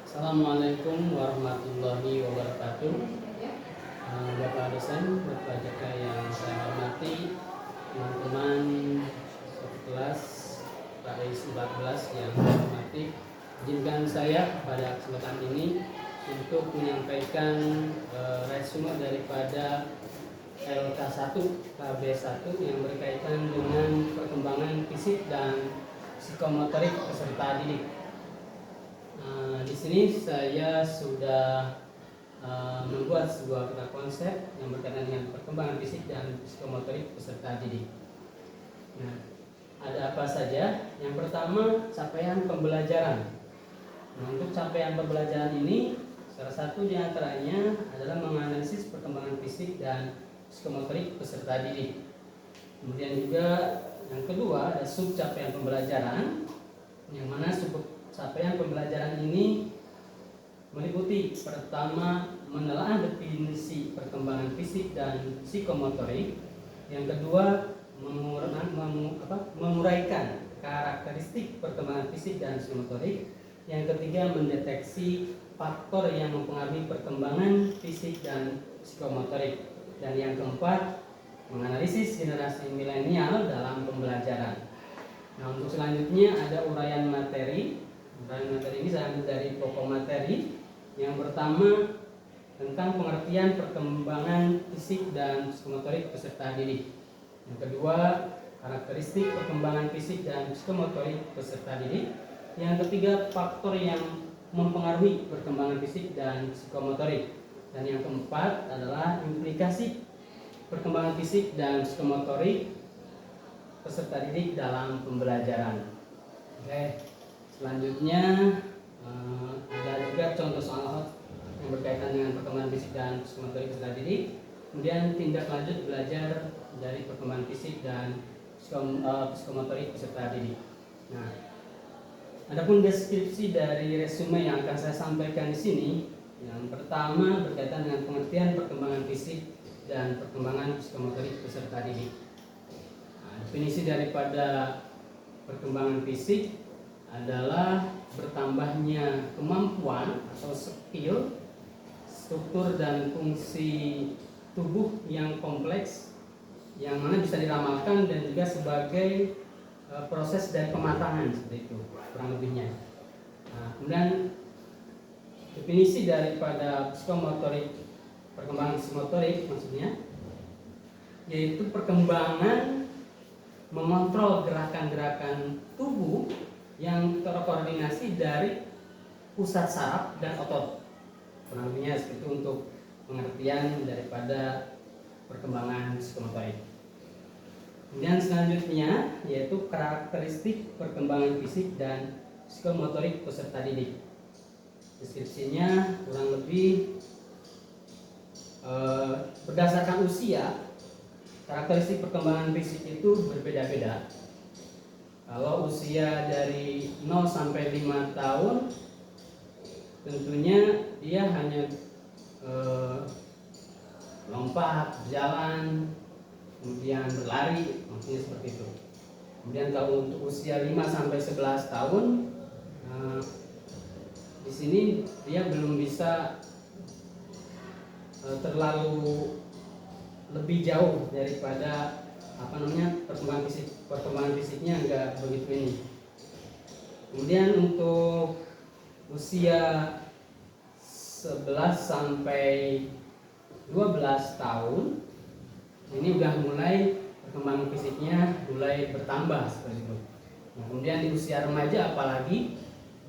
Assalamualaikum warahmatullahi wabarakatuh. Bapak dosen, Bapak Jaka yang saya hormati, teman-teman satu kelas KIS 14 yang saya hormati, izinkan saya pada kesempatan ini untuk menyampaikan resume daripada LK1 KB1 yang berkaitan dengan perkembangan fisik dan psikomotorik peserta didik. Di sini saya sudah membuat sebuah peta konsep yang berkaitan dengan perkembangan fisik dan psikomotorik peserta didik. Nah, ada apa saja? Yang pertama, capaian pembelajaran. Nah, untuk capaian pembelajaran ini, salah satu di antaranya adalah menganalisis perkembangan fisik dan psikomotorik peserta didik. Kemudian juga yang kedua ada sub capaian pembelajaran, yang mana sub capaian pembelajaran ini meliputi pertama menelaah definisi perkembangan fisik dan psikomotorik, yang kedua menguraikan karakteristik perkembangan fisik dan psikomotorik, yang ketiga mendeteksi faktor yang mempengaruhi perkembangan fisik dan psikomotorik, dan yang keempat menganalisis generasi milenial dalam pembelajaran. Nah, untuk selanjutnya ada uraian materi. Uraian materi ini saya ambil dari pokok materi. Yang pertama tentang pengertian perkembangan fisik dan psikomotorik peserta didik. Yang kedua karakteristik perkembangan fisik dan psikomotorik peserta didik. Yang ketiga faktor yang mempengaruhi perkembangan fisik dan psikomotorik. Dan yang keempat adalah implikasi perkembangan fisik dan psikomotorik peserta didik dalam pembelajaran. Oke. Selanjutnya ada juga contoh soal yang berkaitan dengan perkembangan fisik dan psikomotorik peserta didik. Kemudian tindak lanjut belajar dari perkembangan fisik dan psikomotorik peserta didik. Nah, adapun deskripsi dari resume yang akan saya sampaikan di sini, yang pertama berkaitan dengan pengertian perkembangan fisik dan perkembangan psikomotorik peserta didik. Nah, definisi daripada perkembangan fisik adalah bertambahnya kemampuan atau skill, struktur dan fungsi tubuh yang kompleks, yang mana bisa diramalkan dan juga sebagai proses dari pematangan, seperti itu kurang lebihnya. Nah, kemudian definisi daripada psikomotorik, perkembangan psikomotorik maksudnya yaitu perkembangan mengontrol gerakan-gerakan tubuh yang terkoordinasi dari pusat saraf dan otot. Kurang lebihnya seperti itu untuk pengertian daripada perkembangan psikomotorik. Kemudian selanjutnya yaitu karakteristik perkembangan fisik dan psikomotorik peserta didik. Deskripsinya kurang lebih berdasarkan usia, karakteristik perkembangan fisik itu berbeda-beda. Kalau usia dari 0 sampai 5 tahun, tentunya dia hanya lompat, berjalan, kemudian berlari, maksudnya seperti itu. Kemudian kalau untuk usia 5 sampai 11 tahun, di sini dia belum bisa terlalu lebih jauh daripada perkembangan fisiknya enggak begitu ini. Kemudian untuk usia 11 sampai 12 tahun ini udah mulai perkembangan fisiknya mulai bertambah seperti itu. Nah, kemudian di usia remaja apalagi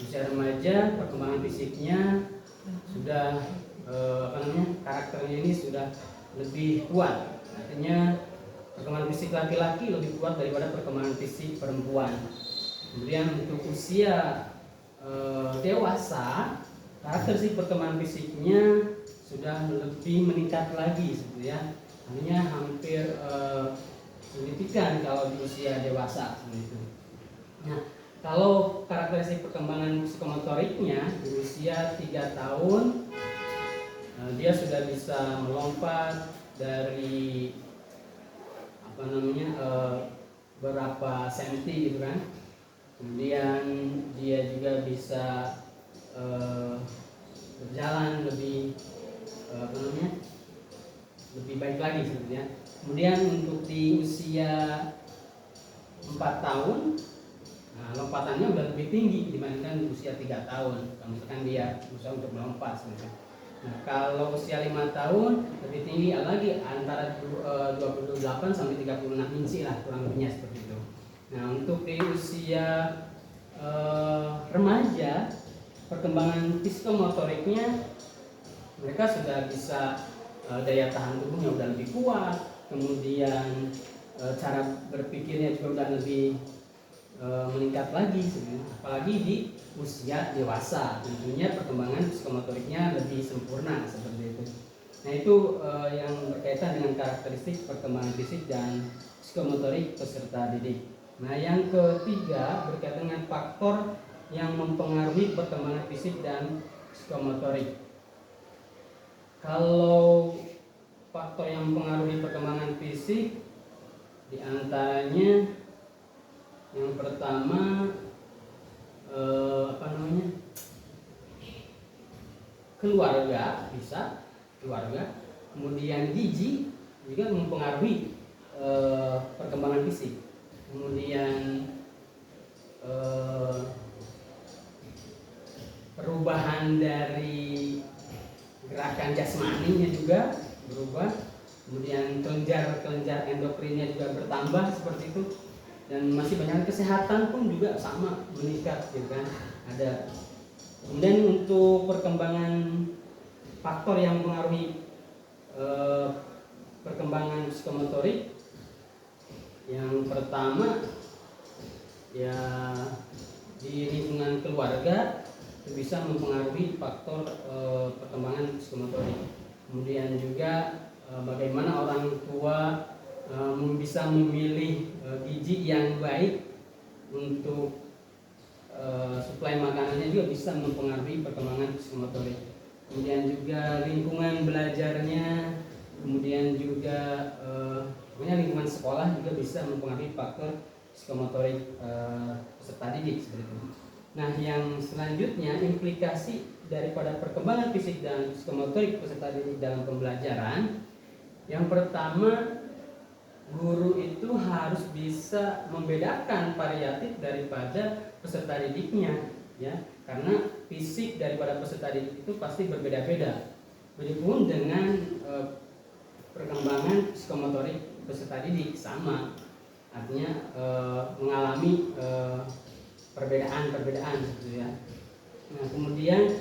usia remaja perkembangan fisiknya sudah karakternya ini sudah lebih kuat. Artinya perkembangan fisik laki-laki lebih kuat daripada perkembangan fisik perempuan. Kemudian untuk usia dewasa, karakteristik perkembangan fisiknya sudah lebih meningkat lagi, gitu ya. Artinya hampir signifikan kalau di usia dewasa, gitu. Nah, kalau karakteristik perkembangan psikomotoriknya di usia 3 tahun, dia sudah bisa melompat dari berapa senti gitu kan. Kemudian dia juga bisa lebih tinggi dibandingkan usia 3 tahun. Kalau misalkan dia berusaha untuk melompat sebenarnya. Nah, kalau usia 5 tahun lebih tinggi lagi, antara 28 sampai 36 inci lah kurang lebihnya seperti itu. Nah, untuk di usia remaja, perkembangan psikomotoriknya mereka sudah bisa daya tahan tubuhnya udah lebih kuat, kemudian cara berpikirnya juga udah lebih meningkat lagi sebenarnya. Apalagi di usia dewasa, tentunya perkembangan psikomotoriknya lebih sempurna seperti itu. Nah, itu yang berkaitan dengan karakteristik perkembangan fisik dan psikomotorik peserta didik. Nah, yang ketiga berkaitan dengan faktor yang mempengaruhi perkembangan fisik dan psikomotorik. Kalau faktor yang mempengaruhi perkembangan fisik, diantaranya yang pertama keluarga, bisa keluarga, kemudian gizi juga mempengaruhi perkembangan fisik, kemudian perubahan dari gerakan jasmaninya juga berubah, kemudian kelenjar endokrinnya juga bertambah seperti itu, dan masih banyak. Kesehatan pun juga sama meningkat gitu kan, ada. Kemudian untuk perkembangan faktor yang mempengaruhi perkembangan psikomotorik, yang pertama ya di lingkungan keluarga itu bisa mempengaruhi faktor perkembangan psikomotorik. Kemudian juga bagaimana orang tua bisa memilih gizi yang baik untuk suplai makanannya juga bisa mempengaruhi perkembangan psikomotorik. Kemudian juga lingkungan belajarnya, kemudian juga lingkungan sekolah juga bisa mempengaruhi faktor psikomotorik peserta didik seperti itu. Nah, yang selanjutnya implikasi daripada perkembangan fisik dan psikomotorik peserta didik dalam pembelajaran. Yang pertama, guru itu harus bisa membedakan variatif daripada peserta didiknya, ya, karena fisik daripada peserta didik itu pasti berbeda-beda. Begitupun dengan perkembangan psikomotorik peserta didik sama, artinya mengalami perbedaan gitu ya. Nah, kemudian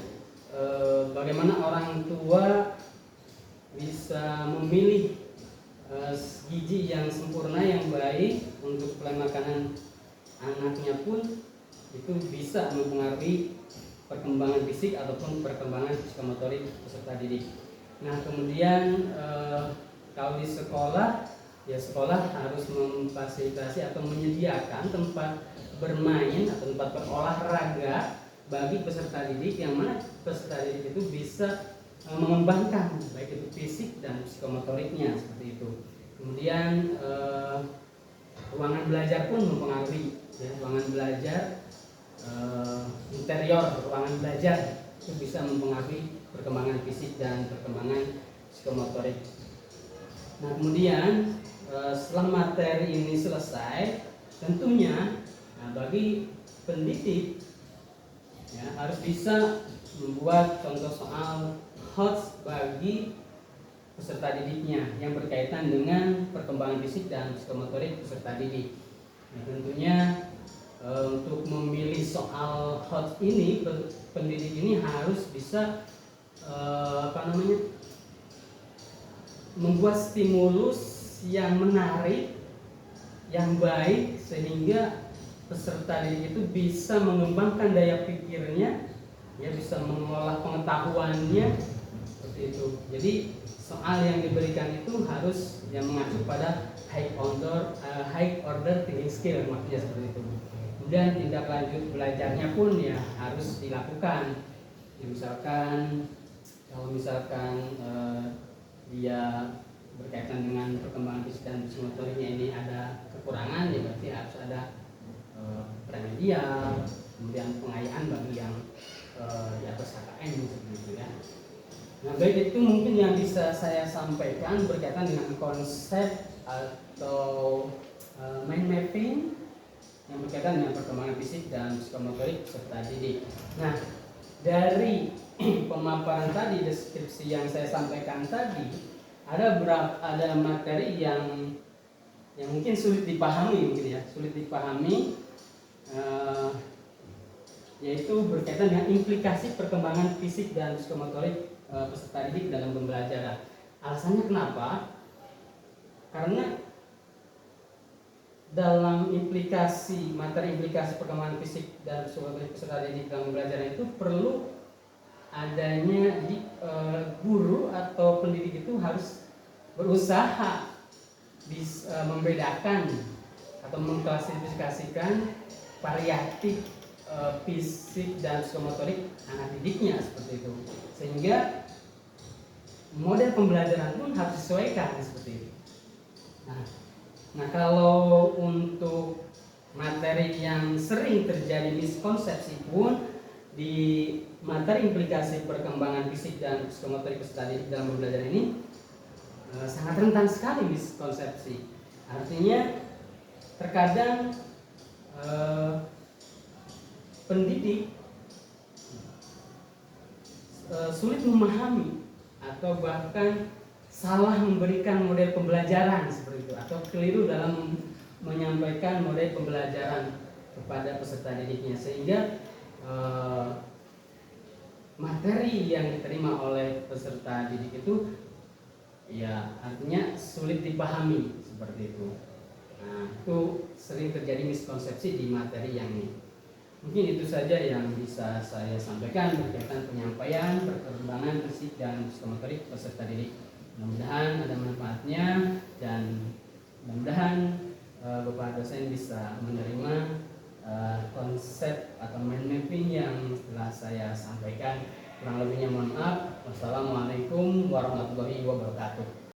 bagaimana orang tua bisa memilih gizi yang sempurna, yang baik untuk suplai makanan anaknya pun itu bisa mempengaruhi perkembangan fisik ataupun perkembangan psikomotorik peserta didik. Nah, kemudian kalau di sekolah, ya sekolah harus memfasilitasi atau menyediakan tempat bermain atau tempat berolahraga bagi peserta didik, yang mana peserta didik itu bisa mengembangkan baik itu fisik dan psikomotoriknya seperti itu. Kemudian ruangan belajar pun mempengaruhi, ya, ruangan belajar, interior ruangan belajar itu bisa mempengaruhi perkembangan fisik dan perkembangan psikomotorik. Nah, kemudian setelah materi ini selesai, tentunya bagi pendidik ya, harus bisa membuat contoh soal HOTS bagi peserta didiknya yang berkaitan dengan perkembangan fisik dan psikomotorik peserta didik. Nah, tentunya untuk memilih soal HOTS ini, pendidik ini harus bisa membuat stimulus yang menarik, yang baik, sehingga peserta didik itu bisa mengembangkan daya pikirnya, ya, bisa mengolah pengetahuannya seperti itu. Jadi soal yang diberikan itu harus yang mengacu pada high order thinking skill, maksudnya seperti itu. Kemudian tindak lanjut belajarnya pun ya harus dilakukan. Ya, misalkan kalau dia berkaitan dengan perkembangan fisik dan psikomotoriknya ini ada kekurangan, ya berarti harus ada remedial, kemudian pengayaan bagi yang di atas KKN seperti itu ya. Nah, baik, itu mungkin yang bisa saya sampaikan berkaitan dengan konsep atau mind mapping yang berkaitan dengan perkembangan fisik dan psikomotorik peserta didik. Nah, dari pemaparan tadi, deskripsi yang saya sampaikan tadi, ada materi yang mungkin sulit dipahami, mungkin ya, sulit dipahami, yaitu berkaitan dengan implikasi perkembangan fisik dan psikomotorik peserta didik dalam pembelajaran. Alasannya kenapa? Karena dalam materi implikasi perkembangan fisik dan psikomotorik peserta didik dalam pembelajaran itu perlu adanya guru atau pendidik itu harus berusaha membedakan atau mengklasifikasikan variatif fisik dan psikomotorik anak didiknya, seperti itu, sehingga model pembelajaran pun harus disesuaikan seperti itu. Nah, kalau untuk materi yang sering terjadi miskonsepsi pun di materi implikasi perkembangan fisik dan psikomotorik peserta didik dalam pembelajaran ini sangat rentan sekali miskonsepsi. Artinya terkadang pendidik sulit memahami atau bahkan salah memberikan model pembelajaran seperti itu, atau keliru dalam menyampaikan model pembelajaran kepada peserta didiknya, sehingga materi yang diterima oleh peserta didik itu ya artinya sulit dipahami seperti itu. Nah, itu sering terjadi miskonsepsi di materi yang ini. Mungkin itu saja yang bisa saya sampaikan berkaitan penyampaian perkembangan fisik dan psikomotorik peserta didik. Mudah-mudahan ada manfaatnya, dan mudah-mudahan Bapak dosen bisa menerima konsep atau mind mapping yang telah saya sampaikan. Kurang lebihnya mohon maaf. Wassalamualaikum warahmatullahi wabarakatuh.